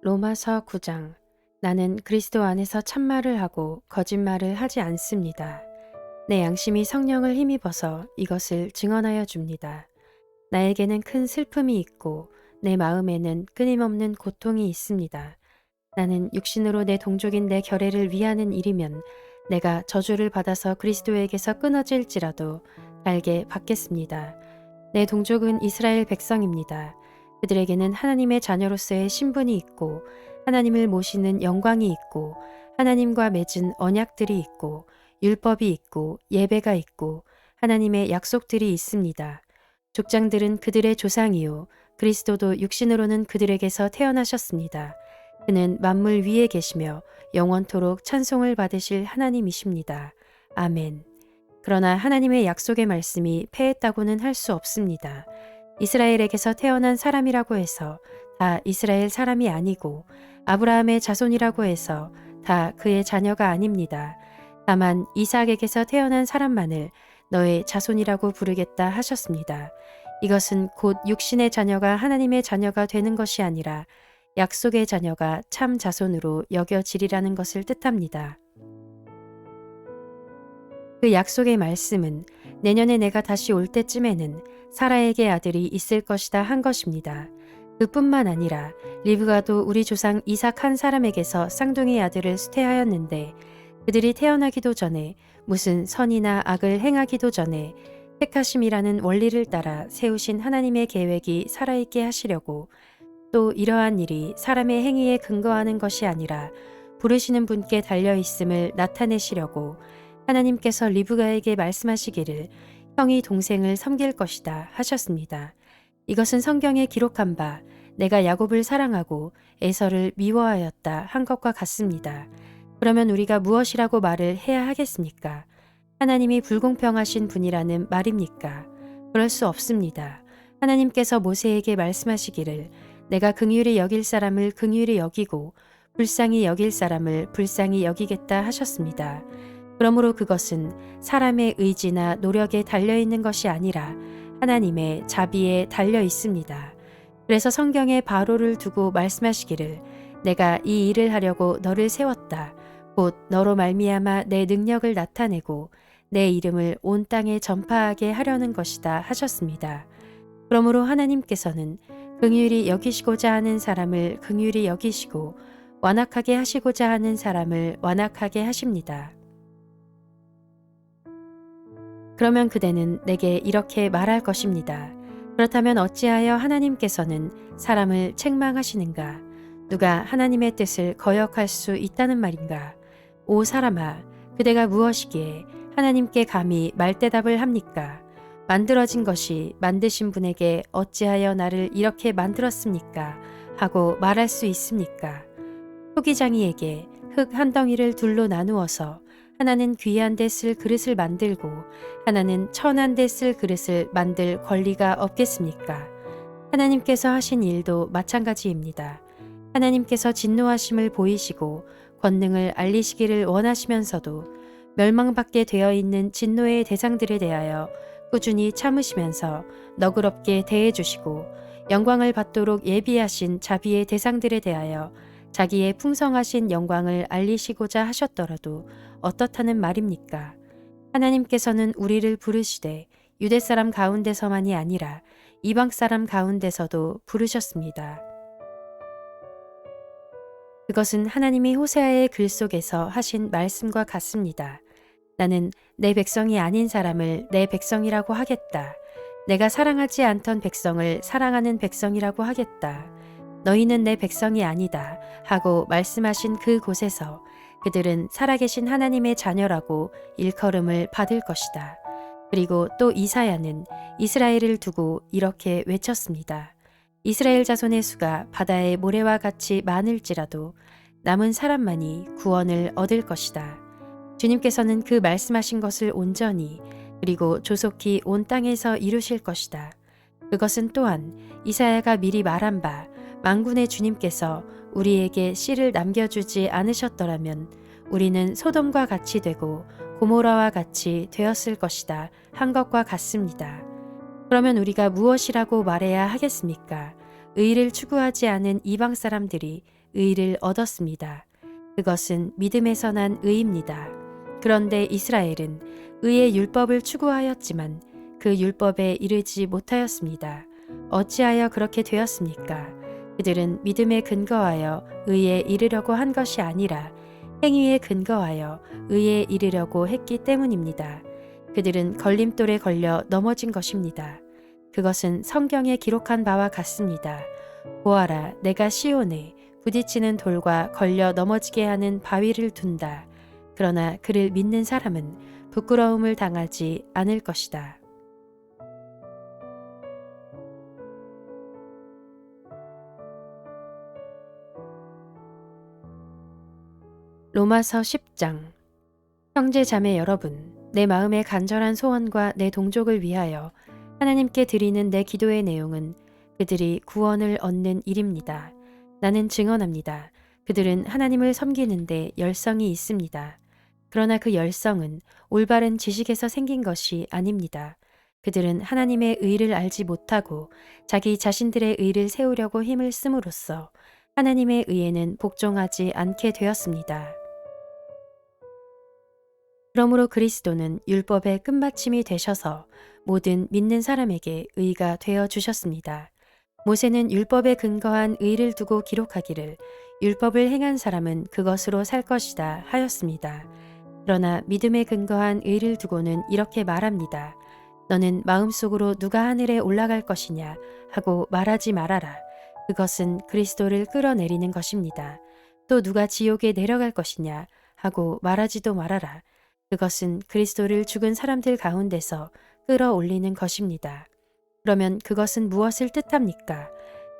로마서 9장. 나는 그리스도 안에서 참말을 하고 거짓말을 하지 않습니다. 내 양심이 성령을 힘입어서 이것을 증언하여 줍니다. 나에게는 큰 슬픔이 있고 내 마음에는 끊임없는 고통이 있습니다. 나는 육신으로 내 동족인 내 결례를 위하는 일이면 내가 저주를 받아서 그리스도에게서 끊어질지라도 달게 받겠습니다. 내 동족은 이스라엘 백성입니다. 그들에게는 하나님의 자녀로서의 신분이 있고 하나님을 모시는 영광이 있고 하나님과 맺은 언약들이 있고 율법이 있고 예배가 있고 하나님의 약속들이 있습니다. 족장들은 그들의 조상이요 그리스도도 육신으로는 그들에게서 태어나셨습니다. 그는 만물 위에 계시며 영원토록 찬송을 받으실 하나님이십니다. 아멘. 그러나 하나님의 약속의 말씀이 패했다고는 할 수 없습니다. 이스라엘에게서 태어난 사람이라고 해서 다 이스라엘 사람이 아니고 아브라함의 자손이라고 해서 다 그의 자녀가 아닙니다. 다만 이삭에게서 태어난 사람만을 너의 자손이라고 부르겠다 하셨습니다. 이것은 곧 육신의 자녀가 하나님의 자녀가 되는 것이 아니라 약속의 자녀가 참 자손으로 여겨지리라는 것을 뜻합니다. 그 약속의 말씀은 내년에 내가 다시 올 때쯤에는 사라에게 아들이 있을 것이다 한 것입니다. 그뿐만 아니라 리브가도 우리 조상 이삭 한 사람에게서 쌍둥이 아들을 수태하였는데 그들이 태어나기도 전에 무슨 선이나 악을 행하기도 전에 택하심이라는 원리를 따라 세우신 하나님의 계획이 살아있게 하시려고 또 이러한 일이 사람의 행위에 근거하는 것이 아니라 부르시는 분께 달려있음을 나타내시려고 하나님께서 리브가에게 말씀하시기를 형이 동생을 섬길 것이다 하셨습니다. 이것은 성경에 기록한 바 내가 야곱을 사랑하고 에서를 미워하였다 한 것과 같습니다. 그러면 우리가 무엇이라고 말을 해야 하겠습니까? 하나님이 불공평하신 분이라는 말입니까? 그럴 수 없습니다. 하나님께서 모세에게 말씀하시기를 내가 긍휼히 여길 사람을 긍휼히 여기고 불쌍히 여길 사람을 불쌍히 여기겠다 하셨습니다. 그러므로 그것은 사람의 의지나 노력에 달려있는 것이 아니라 하나님의 자비에 달려 있습니다. 그래서 성경에 바로를 두고 말씀하시기를 내가 이 일을 하려고 너를 세웠다. 곧 너로 말미암아 내 능력을 나타내고 내 이름을 온 땅에 전파하게 하려는 것이다 하셨습니다. 그러므로 하나님께서는 긍휼히 여기시고자 하는 사람을 긍휼히 여기시고 완악하게 하시고자 하는 사람을 완악하게 하십니다. 그러면 그대는 내게 이렇게 말할 것입니다. 그렇다면 어찌하여 하나님께서는 사람을 책망하시는가? 누가 하나님의 뜻을 거역할 수 있다는 말인가? 오 사람아, 그대가 무엇이기에 하나님께 감히 말대답을 합니까? 만들어진 것이 만드신 분에게 어찌하여 나를 이렇게 만들었습니까? 하고 말할 수 있습니까? 토기장이에게 흙 한 덩이를 둘로 나누어서 하나는 귀한 데 쓸 그릇을 만들고 하나는 천한 데 쓸 그릇을 만들 권리가 없겠습니까? 하나님께서 하신 일도 마찬가지입니다. 하나님께서 진노하심을 보이시고 권능을 알리시기를 원하시면서도 멸망받게 되어 있는 진노의 대상들에 대하여 꾸준히 참으시면서 너그럽게 대해주시고 영광을 받도록 예비하신 자비의 대상들에 대하여 자기의 풍성하신 영광을 알리시고자 하셨더라도 어떻다는 말입니까? 하나님께서는 우리를 부르시되 유대 사람 가운데서만이 아니라 이방 사람 가운데서도 부르셨습니다. 그것은 하나님이 호세아의 글 속에서 하신 말씀과 같습니다. 나는 내 백성이 아닌 사람을 내 백성이라고 하겠다. 내가 사랑하지 않던 백성을 사랑하는 백성이라고 하겠다. 너희는 내 백성이 아니다 하고 말씀하신 그 곳에서 그들은 살아계신 하나님의 자녀라고 일컬음을 받을 것이다. 그리고 또 이사야는 이스라엘을 두고 이렇게 외쳤습니다. 이스라엘 자손의 수가 바다의 모래와 같이 많을지라도 남은 사람만이 구원을 얻을 것이다. 주님께서는 그 말씀하신 것을 온전히 그리고 조속히 온 땅에서 이루실 것이다. 그것은 또한 이사야가 미리 말한 바 만군의 주님께서 우리에게 씨를 남겨주지 않으셨더라면 우리는 소돔과 같이 되고 고모라와 같이 되었을 것이다 한 것과 같습니다. 그러면 우리가 무엇이라고 말해야 하겠습니까? 의를 추구하지 않은 이방 사람들이 의를 얻었습니다. 그것은 믿음에서 난 의입니다. 그런데 이스라엘은 의의 율법을 추구하였지만 그 율법에 이르지 못하였습니다. 어찌하여 그렇게 되었습니까? 그들은 믿음에 근거하여 의에 이르려고 한 것이 아니라 행위에 근거하여 의에 이르려고 했기 때문입니다. 그들은 걸림돌에 걸려 넘어진 것입니다. 그것은 성경에 기록한 바와 같습니다. 보아라, 내가 시온에 부딪히는 돌과 걸려 넘어지게 하는 바위를 둔다. 그러나 그를 믿는 사람은 부끄러움을 당하지 않을 것이다. 로마서 10장. 형제 자매 여러분, 내 마음의 간절한 소원과 내 동족을 위하여 하나님께 드리는 내 기도의 내용은 그들이 구원을 얻는 일입니다. 나는 증언합니다. 그들은 하나님을 섬기는데 열성이 있습니다. 그러나 그 열성은 올바른 지식에서 생긴 것이 아닙니다. 그들은 하나님의 의를 알지 못하고 자기 자신들의 의를 세우려고 힘을 씀으로써 하나님의 의에는 복종하지 않게 되었습니다. 그러므로 그리스도는 율법의 끝마침이 되셔서 모든 믿는 사람에게 의가 되어 주셨습니다. 모세는 율법에 근거한 의를 두고 기록하기를 율법을 행한 사람은 그것으로 살 것이다 하였습니다. 그러나 믿음에 근거한 의를 두고는 이렇게 말합니다. 너는 마음속으로 누가 하늘에 올라갈 것이냐 하고 말하지 말아라. 그것은 그리스도를 끌어내리는 것입니다. 또 누가 지옥에 내려갈 것이냐 하고 말하지도 말아라. 그것은 그리스도를 죽은 사람들 가운데서 끌어올리는 것입니다. 그러면 그것은 무엇을 뜻합니까?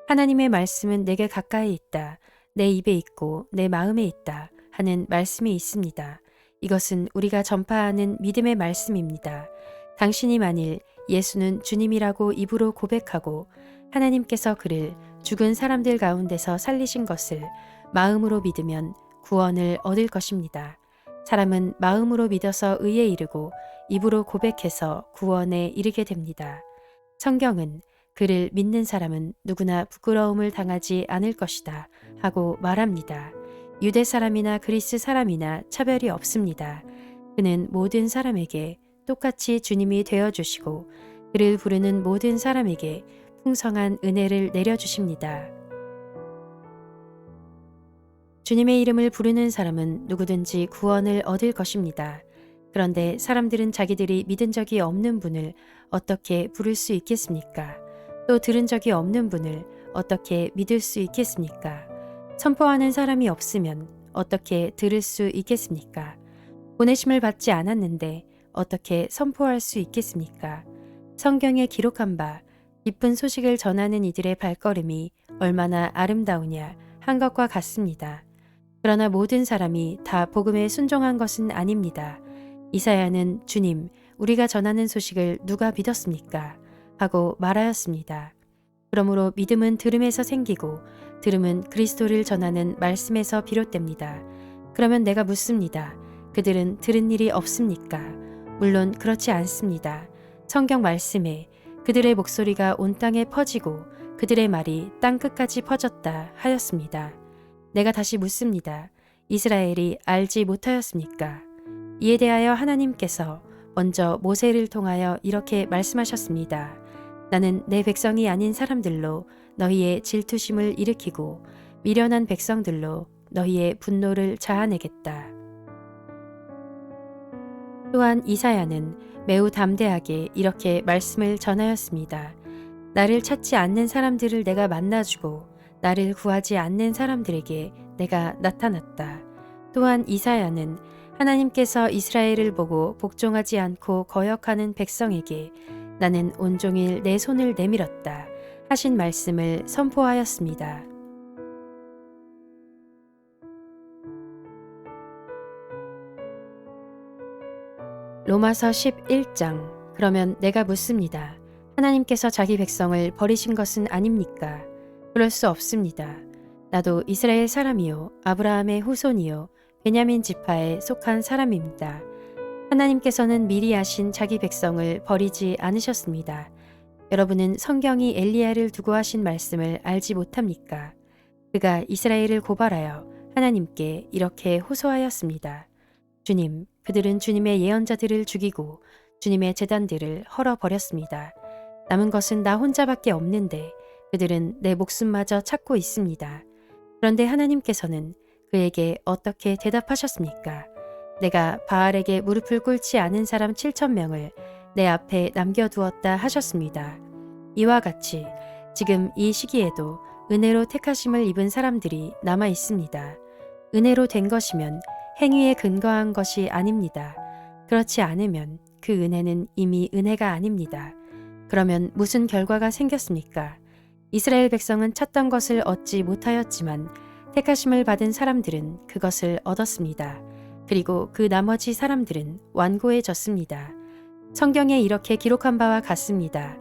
하나님의 말씀은 내게 가까이 있다. 내 입에 있고 내 마음에 있다. 하는 말씀이 있습니다. 이것은 우리가 전파하는 믿음의 말씀입니다. 당신이 만일 예수는 주님이라고 입으로 고백하고 하나님께서 그를 죽은 사람들 가운데서 살리신 것을 마음으로 믿으면 구원을 얻을 것입니다. 사람은 마음으로 믿어서 의에 이르고 입으로 고백해서 구원에 이르게 됩니다. 성경은 그를 믿는 사람은 누구나 부끄러움을 당하지 않을 것이다 하고 말합니다. 유대 사람이나 그리스 사람이나 차별이 없습니다. 그는 모든 사람에게 똑같이 주님이 되어주시고 그를 부르는 모든 사람에게 풍성한 은혜를 내려주십니다. 주님의 이름을 부르는 사람은 누구든지 구원을 얻을 것입니다. 그런데 사람들은 자기들이 믿은 적이 없는 분을 어떻게 부를 수 있겠습니까? 또 들은 적이 없는 분을 어떻게 믿을 수 있겠습니까? 선포하는 사람이 없으면 어떻게 들을 수 있겠습니까? 보내심을 받지 않았는데 어떻게 선포할 수 있겠습니까? 성경에 기록한 바 기쁜 소식을 전하는 이들의 발걸음이 얼마나 아름다우냐 한 것과 같습니다. 그러나 모든 사람이 다 복음에 순종한 것은 아닙니다. 이사야는 주님, 우리가 전하는 소식을 누가 믿었습니까? 하고 말하였습니다. 그러므로 믿음은 들음에서 생기고 들음은 그리스도를 전하는 말씀에서 비롯됩니다. 그러면 내가 묻습니다. 그들은 들은 일이 없습니까? 물론 그렇지 않습니다. 성경 말씀에 그들의 목소리가 온 땅에 퍼지고 그들의 말이 땅끝까지 퍼졌다 하였습니다. 내가 다시 묻습니다. 이스라엘이 알지 못하였습니까? 이에 대하여 하나님께서 먼저 모세를 통하여 이렇게 말씀하셨습니다. 나는 내 백성이 아닌 사람들로 너희의 질투심을 일으키고 미련한 백성들로 너희의 분노를 자아내겠다. 또한 이사야는 매우 담대하게 이렇게 말씀을 전하였습니다. 나를 찾지 않는 사람들을 내가 만나주고 나를 구하지 않는 사람들에게 내가 나타났다. 또한 이사야는 하나님께서 이스라엘을 보고 복종하지 않고 거역하는 백성에게 나는 온종일 내 손을 내밀었다 하신 말씀을 선포하였습니다. 로마서 11장. 그러면 내가 묻습니다. 하나님께서 자기 백성을 버리신 것은 아닙니까? 그럴 수 없습니다. 나도 이스라엘 사람이요 아브라함의 후손이요 베냐민 지파에 속한 사람입니다. 하나님께서는 미리 아신 자기 백성을 버리지 않으셨습니다. 여러분은 성경이 엘리야를 두고 하신 말씀을 알지 못합니까? 그가 이스라엘을 고발하여 하나님께 이렇게 호소하였습니다. 주님, 그들은 주님의 예언자들을 죽이고 주님의 제단들을 헐어버렸습니다. 남은 것은 나 혼자밖에 없는데 그들은 내 목숨마저 찾고 있습니다. 그런데 하나님께서는 그에게 어떻게 대답하셨습니까? 내가 바알에게 무릎을 꿇지 않은 사람 7,000명을 내 앞에 남겨두었다 하셨습니다. 이와 같이 지금 이 시기에도 은혜로 택하심을 입은 사람들이 남아 있습니다. 은혜로 된 것이면 행위에 근거한 것이 아닙니다. 그렇지 않으면 그 은혜는 이미 은혜가 아닙니다. 그러면 무슨 결과가 생겼습니까? 이스라엘 백성은 찾던 것을 얻지 못하였지만 택하심을 받은 사람들은 그것을 얻었습니다. 그리고 그 나머지 사람들은 완고해졌습니다. 성경에 이렇게 기록한 바와 같습니다.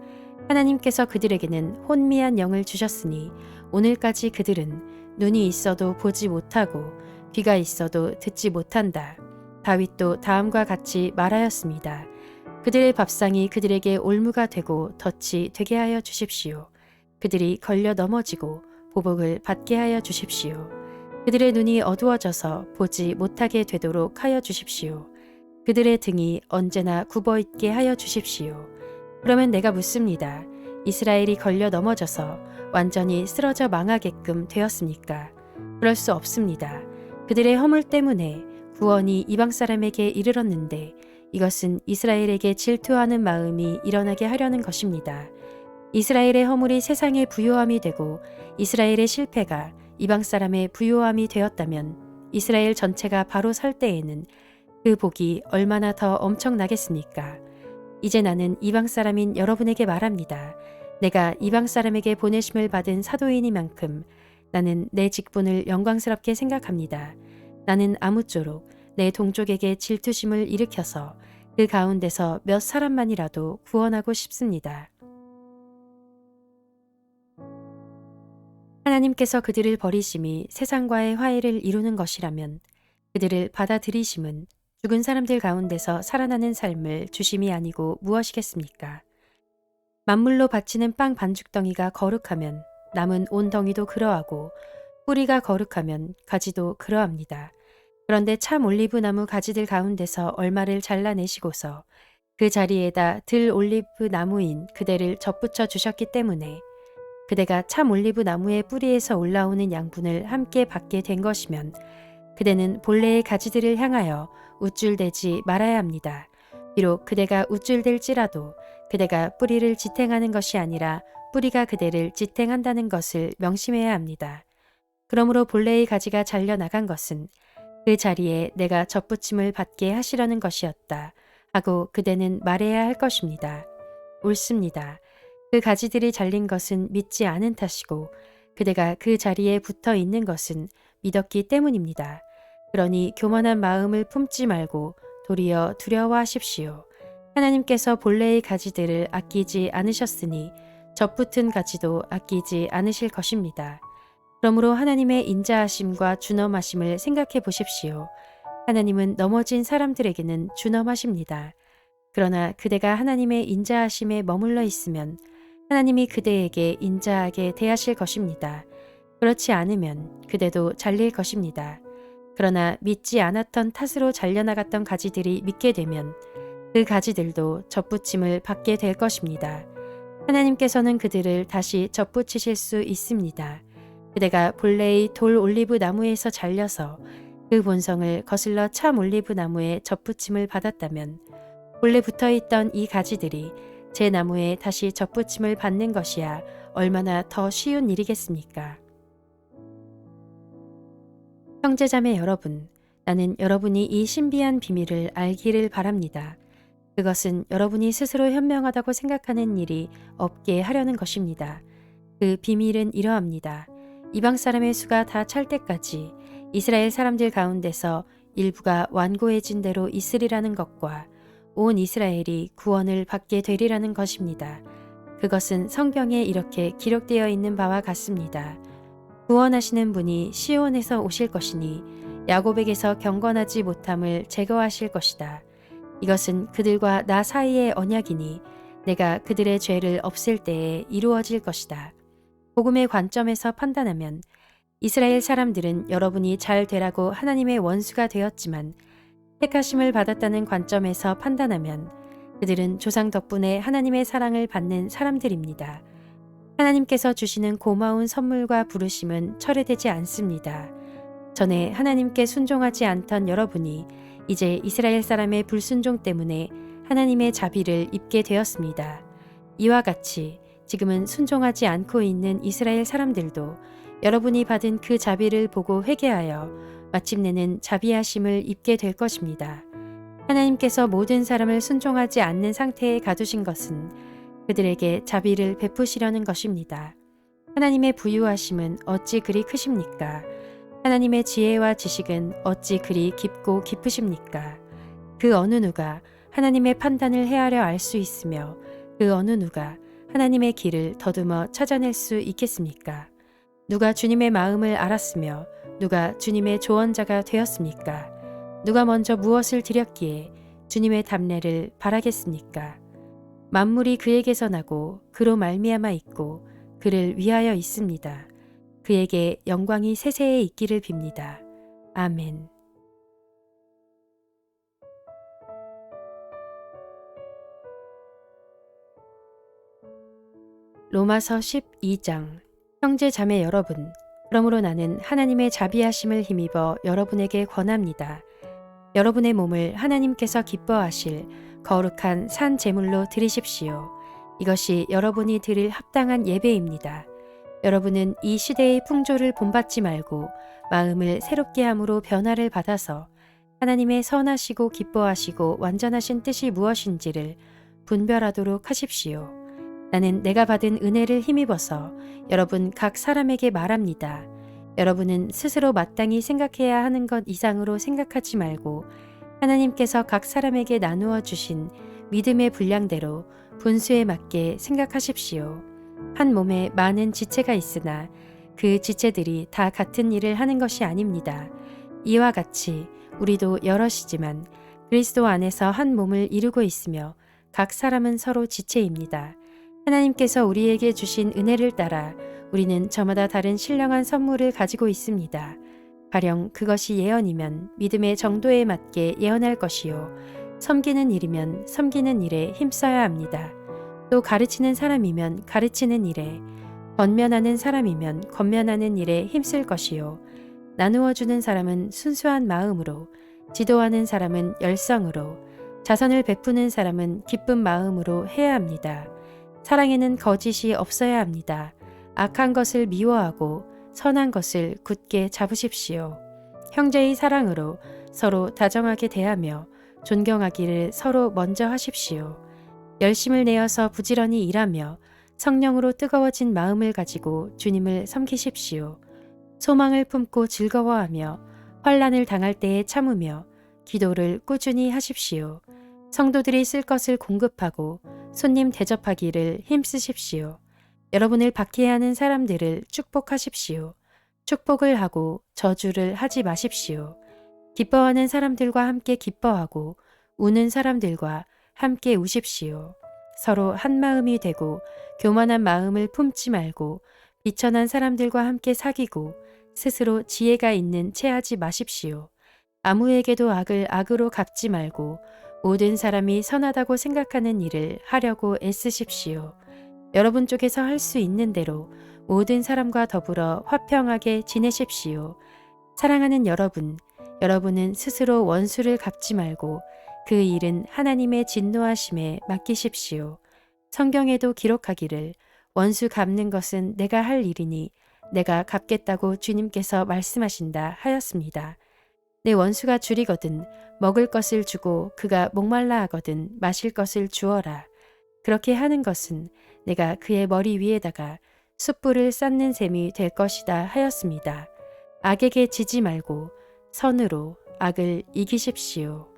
하나님께서 그들에게는 혼미한 영을 주셨으니 오늘까지 그들은 눈이 있어도 보지 못하고 귀가 있어도 듣지 못한다. 다윗도 다음과 같이 말하였습니다. 그들의 밥상이 그들에게 올무가 되고 덫이 되게 하여 주십시오. 그들이 걸려 넘어지고 보복을 받게 하여 주십시오. 그들의 눈이 어두워져서 보지 못하게 되도록 하여 주십시오. 그들의 등이 언제나 굽어 있게 하여 주십시오. 그러면 내가 묻습니다. 이스라엘이 걸려 넘어져서 완전히 쓰러져 망하게끔 되었습니까? 그럴 수 없습니다. 그들의 허물 때문에 구원이 이방 사람에게 이르렀는데 이것은 이스라엘에게 질투하는 마음이 일어나게 하려는 것입니다. 이스라엘의 허물이 세상의 부요함이 되고 이스라엘의 실패가 이방 사람의 부요함이 되었다면 이스라엘 전체가 바로 설 때에는 그 복이 얼마나 더 엄청나겠습니까? 이제 나는 이방 사람인 여러분에게 말합니다. 내가 이방 사람에게 보내심을 받은 사도이니만큼 나는 내 직분을 영광스럽게 생각합니다. 나는 아무쪼록 내 동족에게 질투심을 일으켜서 그 가운데서 몇 사람만이라도 구원하고 싶습니다. 하나님께서 그들을 버리심이 세상과의 화해를 이루는 것이라면 그들을 받아들이심은 죽은 사람들 가운데서 살아나는 삶을 주심이 아니고 무엇이겠습니까? 만물로 바치는 빵 반죽덩이가 거룩하면 남은 온 덩이도 그러하고 뿌리가 거룩하면 가지도 그러합니다. 그런데 참 올리브 나무 가지들 가운데서 얼마를 잘라내시고서 그 자리에다 들 올리브 나무인 그대를 접붙여 주셨기 때문에 그대가 참 올리브 나무의 뿌리에서 올라오는 양분을 함께 받게 된 것이면 그대는 본래의 가지들을 향하여 우쭐대지 말아야 합니다. 비록 그대가 우쭐댈지라도 그대가 뿌리를 지탱하는 것이 아니라 뿌리가 그대를 지탱한다는 것을 명심해야 합니다. 그러므로 본래의 가지가 잘려나간 것은 그 자리에 내가 접붙임을 받게 하시려는 것이었다 하고 그대는 말해야 할 것입니다. 옳습니다. 그 가지들이 잘린 것은 믿지 않은 탓이고 그대가 그 자리에 붙어 있는 것은 믿었기 때문입니다. 그러니 교만한 마음을 품지 말고 도리어 두려워하십시오. 하나님께서 본래의 가지들을 아끼지 않으셨으니 접붙은 가지도 아끼지 않으실 것입니다. 그러므로 하나님의 인자하심과 준엄하심을 생각해 보십시오. 하나님은 넘어진 사람들에게는 준엄하십니다. 그러나 그대가 하나님의 인자하심에 머물러 있으면 하나님이 그대에게 인자하게 대하실 것입니다. 그렇지 않으면 그대도 잘릴 것입니다. 그러나 믿지 않았던 탓으로 잘려나갔던 가지들이 믿게 되면 그 가지들도 접붙임을 받게 될 것입니다. 하나님께서는 그들을 다시 접붙이실 수 있습니다. 그대가 본래의 돌 올리브 나무에서 잘려서 그 본성을 거슬러 참 올리브 나무에 접붙임을 받았다면 본래 붙어있던 이 가지들이 제 나무에 다시 접붙임을 받는 것이야 얼마나 더 쉬운 일이겠습니까? 형제자매 여러분, 나는 여러분이 이 신비한 비밀을 알기를 바랍니다. 그것은 여러분이 스스로 현명하다고 생각하는 일이 없게 하려는 것입니다. 그 비밀은 이러합니다. 이방 사람의 수가 다 찰 때까지 이스라엘 사람들 가운데서 일부가 완고해진 대로 있으리라는 것과 온 이스라엘이 구원을 받게 되리라는 것입니다. 그것은 성경에 이렇게 기록되어 있는 바와 같습니다. 구원하시는 분이 시온에서 오실 것이니 야곱에게서 경건하지 못함을 제거하실 것이다. 이것은 그들과 나 사이의 언약이니 내가 그들의 죄를 없앨 때에 이루어질 것이다. 복음의 관점에서 판단하면 이스라엘 사람들은 여러분이 잘 되라고 하나님의 원수가 되었지만 택하심을 받았다는 관점에서 판단하면 그들은 조상 덕분에 하나님의 사랑을 받는 사람들입니다. 하나님께서 주시는 고마운 선물과 부르심은 철회되지 않습니다. 전에 하나님께 순종하지 않던 여러분이 이제 이스라엘 사람의 불순종 때문에 하나님의 자비를 입게 되었습니다. 이와 같이 지금은 순종하지 않고 있는 이스라엘 사람들도 여러분이 받은 그 자비를 보고 회개하여 마침내는 자비하심을 입게 될 것입니다. 하나님께서 모든 사람을 순종하지 않는 상태에 가두신 것은 그들에게 자비를 베푸시려는 것입니다. 하나님의 부유하심은 어찌 그리 크십니까? 하나님의 지혜와 지식은 어찌 그리 깊고 깊으십니까? 그 어느 누가 하나님의 판단을 헤아려 알 수 있으며 그 어느 누가 하나님의 길을 더듬어 찾아낼 수 있겠습니까? 누가 주님의 마음을 알았으며 누가 주님의 조언자가 되었습니까? 누가 먼저 무엇을 드렸기에 주님의 답례를 바라겠습니까? 만물이 그에게서 나고 그로 말미암아 있고 그를 위하여 있습니다. 그에게 영광이 세세에 있기를 빕니다. 아멘. 로마서 12장. 형제 자매 여러분, 그러므로 나는 하나님의 자비하심을 힘입어 여러분에게 권합니다. 여러분의 몸을 하나님께서 기뻐하실 거룩한 산 제물로 드리십시오. 이것이 여러분이 드릴 합당한 예배입니다. 여러분은 이 시대의 풍조를 본받지 말고 마음을 새롭게 함으로 변화를 받아서 하나님의 선하시고 기뻐하시고 완전하신 뜻이 무엇인지를 분별하도록 하십시오. 나는 내가 받은 은혜를 힘입어서 여러분 각 사람에게 말합니다. 여러분은 스스로 마땅히 생각해야 하는 것 이상으로 생각하지 말고 하나님께서 각 사람에게 나누어 주신 믿음의 분량대로 분수에 맞게 생각하십시오. 한 몸에 많은 지체가 있으나 그 지체들이 다 같은 일을 하는 것이 아닙니다. 이와 같이 우리도 여럿이지만 그리스도 안에서 한 몸을 이루고 있으며 각 사람은 서로 지체입니다. 하나님께서 우리에게 주신 은혜를 따라 우리는 저마다 다른 신령한 선물을 가지고 있습니다. 가령 그것이 예언이면 믿음의 정도에 맞게 예언할 것이요. 섬기는 일이면 섬기는 일에 힘써야 합니다. 또 가르치는 사람이면 가르치는 일에, 권면하는 사람이면 권면하는 일에 힘쓸 것이요. 나누어 주는 사람은 순수한 마음으로, 지도하는 사람은 열성으로, 자선을 베푸는 사람은 기쁜 마음으로 해야 합니다. 사랑에는 거짓이 없어야 합니다. 악한 것을 미워하고 선한 것을 굳게 잡으십시오. 형제의 사랑으로 서로 다정하게 대하며 존경하기를 서로 먼저 하십시오. 열심을 내어서 부지런히 일하며 성령으로 뜨거워진 마음을 가지고 주님을 섬기십시오. 소망을 품고 즐거워하며 환난을 당할 때에 참으며 기도를 꾸준히 하십시오. 성도들이 쓸 것을 공급하고 손님 대접하기를 힘쓰십시오. 여러분을 박해하는 사람들을 축복하십시오. 축복을 하고 저주를 하지 마십시오. 기뻐하는 사람들과 함께 기뻐하고 우는 사람들과 함께 우십시오. 서로 한 마음이 되고 교만한 마음을 품지 말고 비천한 사람들과 함께 사귀고 스스로 지혜가 있는 체하지 마십시오. 아무에게도 악을 악으로 갚지 말고 모든 사람이 선하다고 생각하는 일을 하려고 애쓰십시오. 여러분 쪽에서 할 수 있는 대로 모든 사람과 더불어 화평하게 지내십시오. 사랑하는 여러분, 여러분은 스스로 원수를 갚지 말고 그 일은 하나님의 진노하심에 맡기십시오. 성경에도 기록하기를 원수 갚는 것은 내가 할 일이니 내가 갚겠다고 주님께서 말씀하신다 하였습니다. 내 원수가 줄이거든 먹을 것을 주고 그가 목말라 하거든 마실 것을 주어라. 그렇게 하는 것은 내가 그의 머리 위에다가 숯불을 쌓는 셈이 될 것이다 하였습니다. 악에게 지지 말고 선으로 악을 이기십시오.